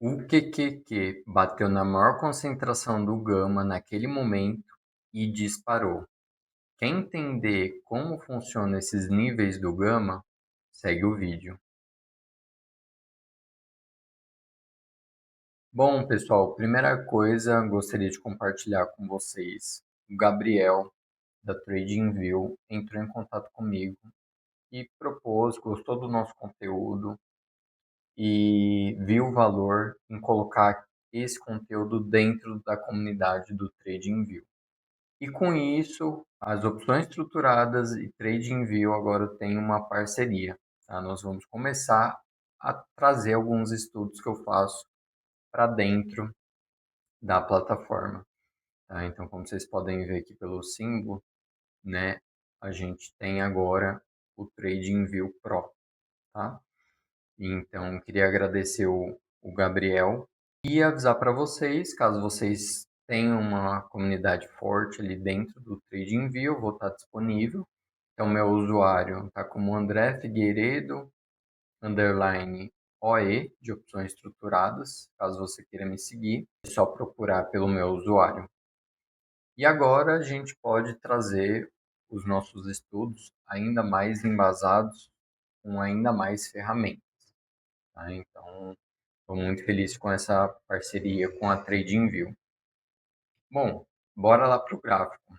O QQQ bateu na maior concentração do gama naquele momento e disparou. Quer entender como funcionam esses níveis do gama? Segue o vídeo. Bom, pessoal, primeira coisa, gostaria de compartilhar com vocês. O Gabriel, da TradingView, entrou em contato comigo e propôs, gostou do nosso conteúdo e viu o valor em colocar esse conteúdo dentro da comunidade do TradingView. E com isso, as opções estruturadas e TradingView agora têm uma parceria. Tá? Nós vamos começar a trazer alguns estudos que eu faço para dentro da plataforma. Tá? Então, como vocês podem ver aqui pelo símbolo, né, a gente tem agora o TradingView Pro. Tá? Então, queria agradecer o Gabriel e avisar para vocês, caso vocês tenham uma comunidade forte ali dentro do TradingView, eu vou estar disponível. Então, meu usuário está como André Figueiredo, underline OE, de opções estruturadas. Caso você queira me seguir, é só procurar pelo meu usuário. E agora a gente pode trazer os nossos estudos ainda mais embasados, com ainda mais ferramentas. Tá? Então, estou muito feliz com essa parceria com a TradingView. Bom, bora lá para o gráfico.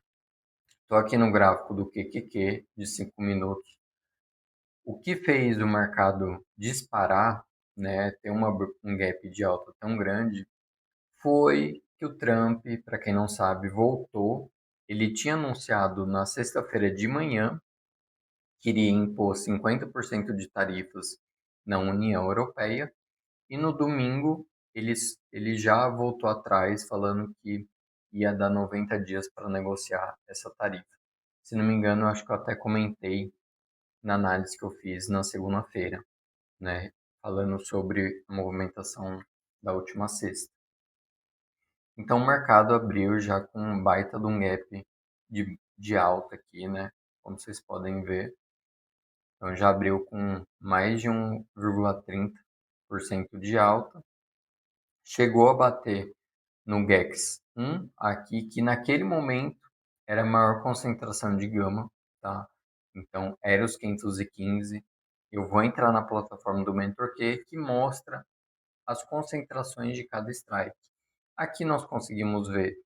Estou aqui no gráfico do QQQ de 5 minutos. O que fez o mercado disparar, né, ter um gap de alta tão grande, foi que o Trump, para quem não sabe, voltou. Ele tinha anunciado na sexta-feira de manhã que iria impor 50% de tarifas na União Europeia. E no domingo, ele já voltou atrás, falando que ia dar 90 dias para negociar essa tarifa. Se não me engano, eu acho que eu até comentei na análise que eu fiz na segunda-feira, né? Falando sobre a movimentação da última sexta. Então, o mercado abriu já com um baita de um gap de alta aqui, né? Como vocês podem ver. Então, já abriu com mais de 1,30% de alta. Chegou a bater no GEX 1 aqui, que naquele momento era a maior concentração de gama, tá? Então, era os 515. Eu vou entrar na plataforma do MentorQ, que mostra as concentrações de cada strike. Aqui nós conseguimos ver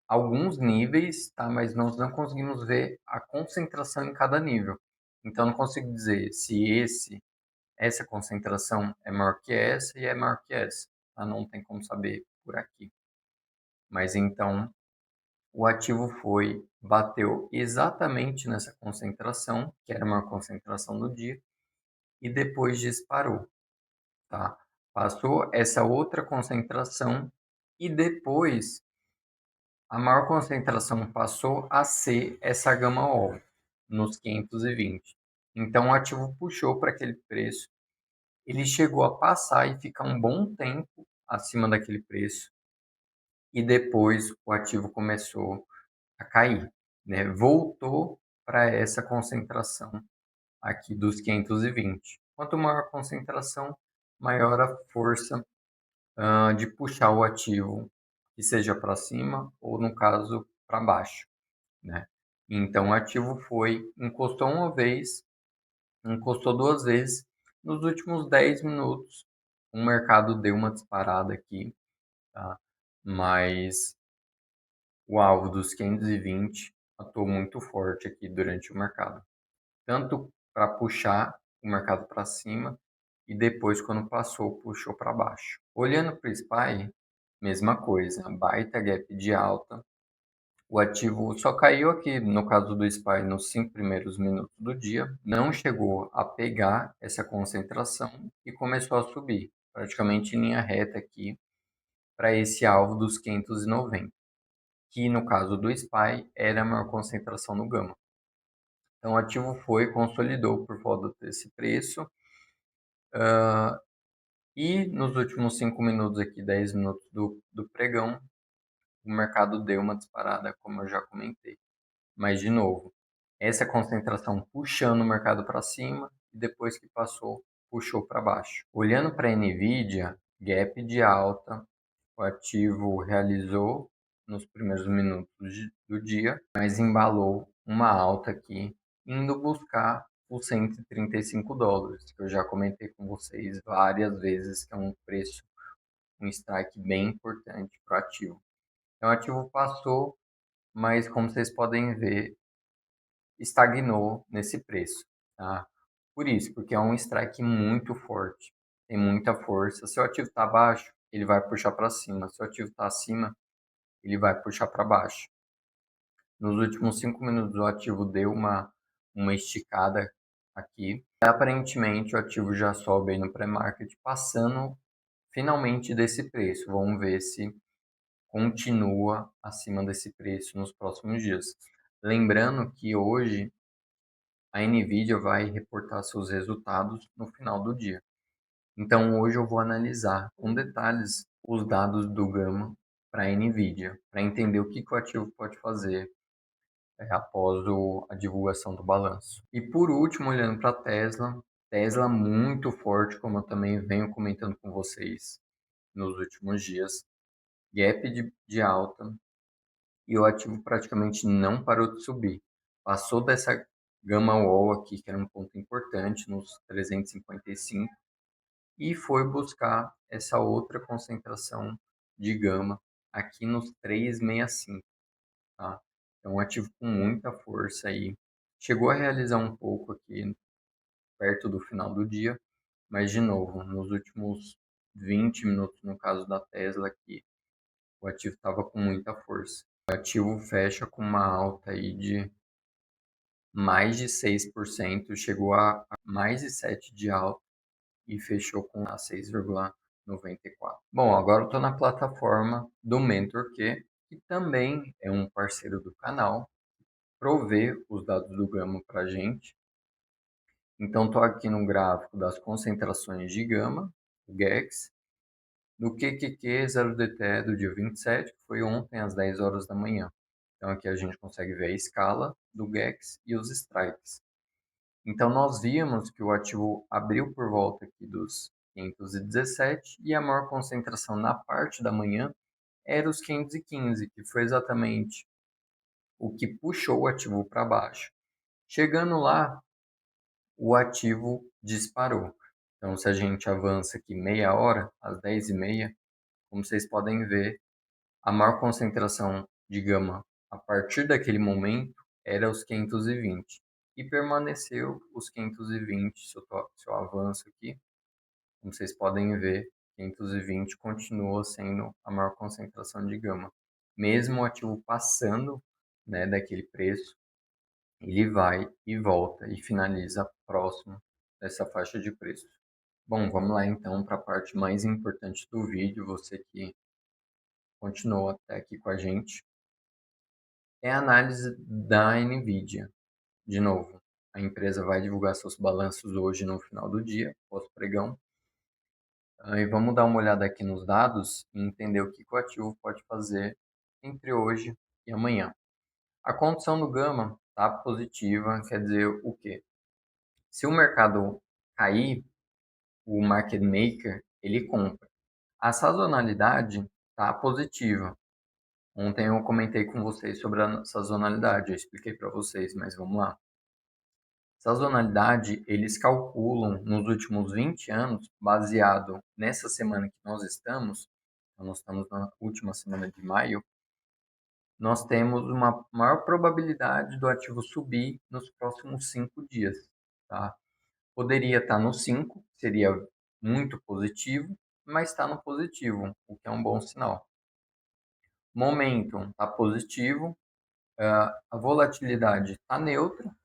alguns níveis, tá? Mas nós não conseguimos ver a concentração em cada nível. Então, não consigo dizer se essa concentração é maior que essa e é maior que essa. Tá? Não tem como saber por aqui. Mas então, o ativo bateu exatamente nessa concentração, que era uma concentração do dia, e depois disparou, tá? Passou essa outra concentração e depois a maior concentração passou a ser essa gama all, nos 520. Então o ativo puxou para aquele preço. Ele chegou a passar e ficar um bom tempo acima daquele preço. E depois o ativo começou a cair, né? Voltou para essa concentração aqui dos 520. Quanto maior a concentração, maior a força de puxar o ativo, que seja para cima ou, no caso, para baixo, né? Então, o ativo encostou uma vez, encostou duas vezes. Nos últimos 10 minutos, o mercado deu uma disparada aqui, tá? Mas o alvo dos 520 atuou muito forte aqui durante o mercado, tanto para puxar o mercado para cima e depois, quando passou, puxou para baixo. Olhando para o SPY, mesma coisa, baita gap de alta. O ativo só caiu aqui, no caso do SPY, nos 5 primeiros minutos do dia, não chegou a pegar essa concentração e começou a subir, praticamente em linha reta aqui, para esse alvo dos 590, que no caso do SPY era a maior concentração no gama. Então o ativo consolidou por volta desse preço. E nos últimos 5 minutos aqui, 10 minutos do pregão, o mercado deu uma disparada, como eu já comentei. Mas, de novo, essa concentração puxando o mercado para cima e depois que passou, puxou para baixo. Olhando para a NVIDIA, gap de alta, o ativo realizou nos primeiros minutos do dia, mas embalou uma alta aqui, indo buscar os US$ 135, que eu já comentei com vocês várias vezes, que é um preço, um strike bem importante para o ativo. Então, o ativo passou, mas como vocês podem ver, estagnou nesse preço, tá? Por isso, porque é um strike muito forte, tem muita força. Se o ativo está abaixo, ele vai puxar para cima. Se o ativo está acima, ele vai puxar para baixo. Nos últimos 5 minutos, o ativo deu uma esticada aqui. Aparentemente, o ativo já sobe aí no pré-market, passando finalmente desse preço. Vamos ver se continua acima desse preço nos próximos dias. Lembrando que hoje a Nvidia vai reportar seus resultados no final do dia. Então hoje eu vou analisar com detalhes os dados do Gama para a Nvidia, para entender o que o ativo pode fazer após a divulgação do balanço. E por último, olhando para a Tesla, Tesla muito forte, como eu também venho comentando com vocês nos últimos dias, gap de alta, e o ativo praticamente não parou de subir. Passou dessa gama wall aqui, que era um ponto importante, nos 355, e foi buscar essa outra concentração de gama aqui nos 365, tá? É um ativo com muita força aí. Chegou a realizar um pouco aqui perto do final do dia, mas de novo, nos últimos 20 minutos, no caso da Tesla aqui, o ativo estava com muita força. O ativo fecha com uma alta aí de mais de 6%, chegou a mais de 7% de alta e fechou com a 6,94. Bom, agora eu estou na plataforma do MentorQ, que também é um parceiro do canal, provê os dados do Gama para a gente. Então, estou aqui no gráfico das concentrações de gama, o GEX, do QQQ 0DT do dia 27, que foi ontem às 10 horas da manhã. Então, aqui a gente consegue ver a escala do GEX e os strikes. Então, nós vimos que o ativo abriu por volta aqui dos 517 e a maior concentração na parte da manhã era os 515, que foi exatamente o que puxou o ativo para baixo. Chegando lá, o ativo disparou. Então, se a gente avança aqui meia hora, às 10h30, como vocês podem ver, a maior concentração de gama a partir daquele momento era os 520 e permaneceu os 520. Se eu avanço aqui, como vocês podem ver, 520 continua sendo a maior concentração de gama. Mesmo o ativo passando, né, daquele preço, ele vai e volta e finaliza próximo dessa faixa de preço. Bom, vamos lá então para a parte mais importante do vídeo, você que continuou até aqui com a gente, é a análise da Nvidia. De novo, a empresa vai divulgar seus balanços hoje no final do dia, pós-pregão. E vamos dar uma olhada aqui nos dados e entender o que o ativo pode fazer entre hoje e amanhã. A condição do Gama está positiva, quer dizer o quê? Se o mercado cair, o market maker ele compra. A sazonalidade está positiva. Ontem eu comentei com vocês sobre a sazonalidade, eu expliquei para vocês, mas vamos lá. Sazonalidade, eles calculam nos últimos 20 anos, baseado nessa semana que nós estamos, então nós estamos na última semana de maio, nós temos uma maior probabilidade do ativo subir nos próximos 5 dias, tá? Poderia estar no 5, seria muito positivo, mas está no positivo, o que é um bom sinal. Momentum está positivo, a volatilidade está neutra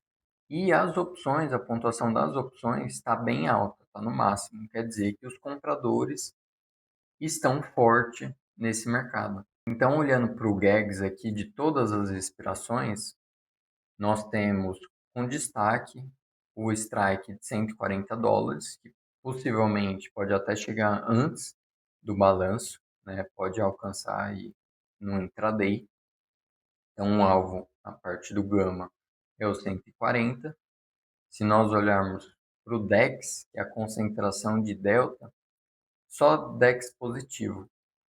e as opções, a pontuação das opções está bem alta, está no máximo. Quer dizer que os compradores estão forte nesse mercado. Então, olhando para o GAGs aqui de todas as expirações, nós temos com destaque o strike de US$ 140, que possivelmente pode até chegar antes do balanço, né? Pode alcançar aí no intraday. Então, o alvo, a parte do gama, é o 140. Se nós olharmos para o DEX, que é a concentração de delta, só DEX positivo,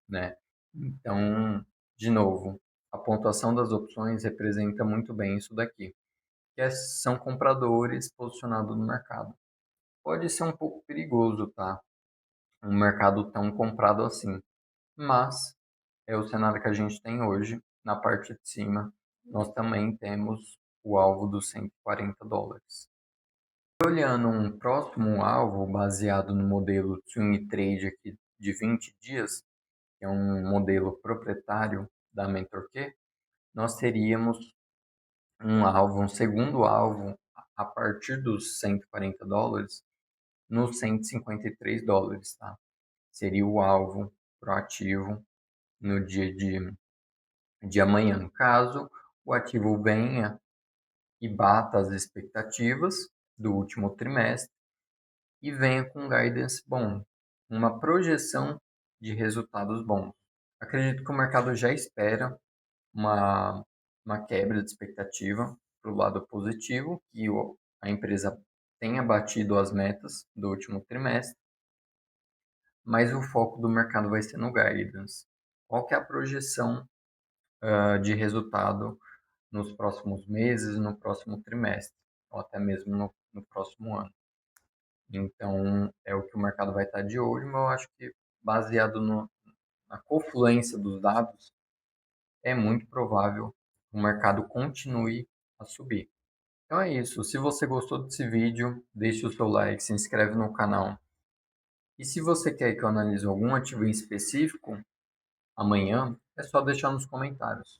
né? Então, de novo, a pontuação das opções representa muito bem isso daqui, são compradores posicionados no mercado. Pode ser um pouco perigoso, tá? Um mercado tão comprado assim, mas é o cenário que a gente tem hoje. Na parte de cima, nós também temos o alvo dos US$ 140. Olhando um próximo alvo baseado no modelo Swing Trade aqui de 20 dias, que é um modelo proprietário da MentorQ, nós teríamos um segundo alvo a partir dos US$ 140 nos US$ 153, tá? Seria o alvo proativo no dia de amanhã. No caso, o ativo venha e bata as expectativas do último trimestre e venha com guidance bom, uma projeção de resultados bons. Acredito que o mercado já espera uma, uma quebra de expectativa para o lado positivo, que a empresa tenha batido as metas do último trimestre, mas o foco do mercado vai ser no guidance. Qual que é a projeção de resultado nos próximos meses, no próximo trimestre, ou até mesmo no próximo ano? Então, é o que o mercado vai estar de olho, mas eu acho que baseado na confluência dos dados, é muito provável que o mercado continue a subir. Então é isso. Se você gostou desse vídeo, deixe o seu like, se inscreve no canal. E se você quer que eu analise algum ativo em específico, amanhã, é só deixar nos comentários.